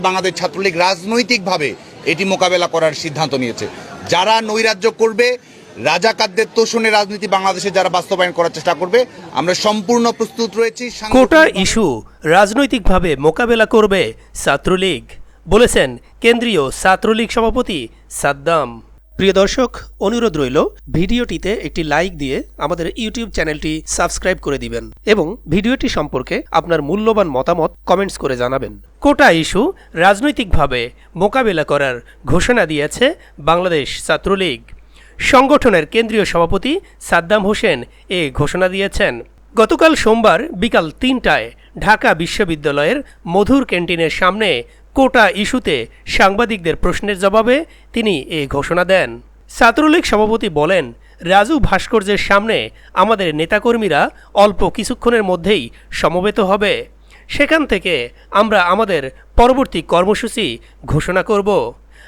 বাংলাদেশ ছাত্রলীগ রাজনৈতিকভাবে এটি মোকাবেলা করার সিদ্ধান্ত নিয়েছে। যারা নৈরাজ্য করবে, রাজাকারদের তোষণে রাজনীতি বাংলাদেশে যারা বাস্তবায়ন করার চেষ্টা করবে, আমরা সম্পূর্ণ প্রস্তুত রয়েছি। কোটা ইস্যু রাজনৈতিকভাবে মোকাবেলা করবে ছাত্রলীগ, বলেছেন কেন্দ্রীয় ছাত্রলীগ সভাপতি সাদ্দাম। প্রিয় দর্শক, অনুরোধ রইল ভিডিওটিতে একটি লাইক দিয়ে আমাদের ইউটিউব চ্যানেলটি সাবস্ক্রাইব করে দিবেন এবং ভিডিওটি সম্পর্কে আপনার মূল্যবান মতামত কমেন্টস করে জানাবেন। কোটা ইস্যু রাজনৈতিকভাবে মোকাবেলা করার ঘোষণা দিয়েছে বাংলাদেশ ছাত্রলীগ। সংগঠনের কেন্দ্রীয় সভাপতি সাদ্দাম হোসেন এ ঘোষণা দিয়েছেন। গতকাল সোমবার বিকাল ৩টায় ঢাকা বিশ্ববিদ্যালয়ের মধুর ক্যান্টিনের সামনে কোটা ইস্যুতে সাংবাদিকদের প্রশ্নের জবাবে তিনি এ ঘোষণা দেন। ছাত্রলীগ সভাপতি বলেন, রাজু ভাস্কর্যের সামনে আমাদের নেতাকর্মীরা অল্প কিছুক্ষণের মধ্যেই সমবেত হবে। সেখান থেকে আমরা আমাদের পরবর্তী কর্মসূচি ঘোষণা করব।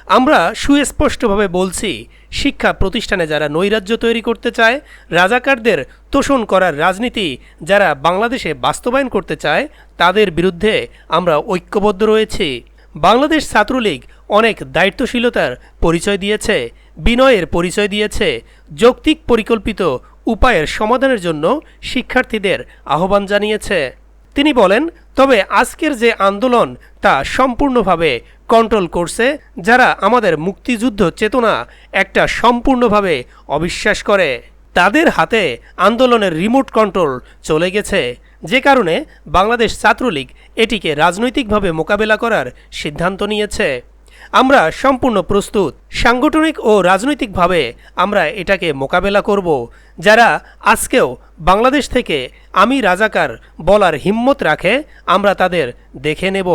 আমরা সুস্পষ্টভাবে বলছি, শিক্ষা প্রতিষ্ঠানে যারা নৈরাজ্য তৈরি করতে চায়, রাজাকারদের তোষণ করার রাজনীতি যারা বাংলাদেশে বাস্তবায়ন করতে চায়, তাদের বিরুদ্ধে আমরা ঐক্যবদ্ধ রয়েছি। বাংলাদেশ ছাত্রলীগ অনেক দায়িত্বশীলতার পরিচয় দিয়েছে, বিনয়ের পরিচয় দিয়েছে, যৌক্তিক পরিকল্পিত উপায়ের সমাধানের জন্য শিক্ষার্থীদের আহ্বান জানিয়েছে। তিনি বলেন, তবে আজকের যে আন্দোলন তা সম্পূর্ণভাবে কন্ট্রোল করছে যারা আমাদের মুক্তিযুদ্ধ চেতনা একটা সম্পূর্ণভাবে অবিশ্বাস করে। তাদের হাতে আন্দোলনের রিমোট কন্ট্রোল চলে গেছে, যে কারণে বাংলাদেশ ছাত্রলীগ এটিকে রাজনৈতিকভাবে মোকাবেলা করার সিদ্ধান্ত নিয়েছে। আমরা সম্পূর্ণ প্রস্তুত, সাংগঠনিক ও রাজনৈতিকভাবে আমরা এটাকে মোকাবেলা করব। যারা আজকেও বাংলাদেশ থেকে আমি রাজাকার বলার হিম্মত রাখে, আমরা তাদের দেখে নেব।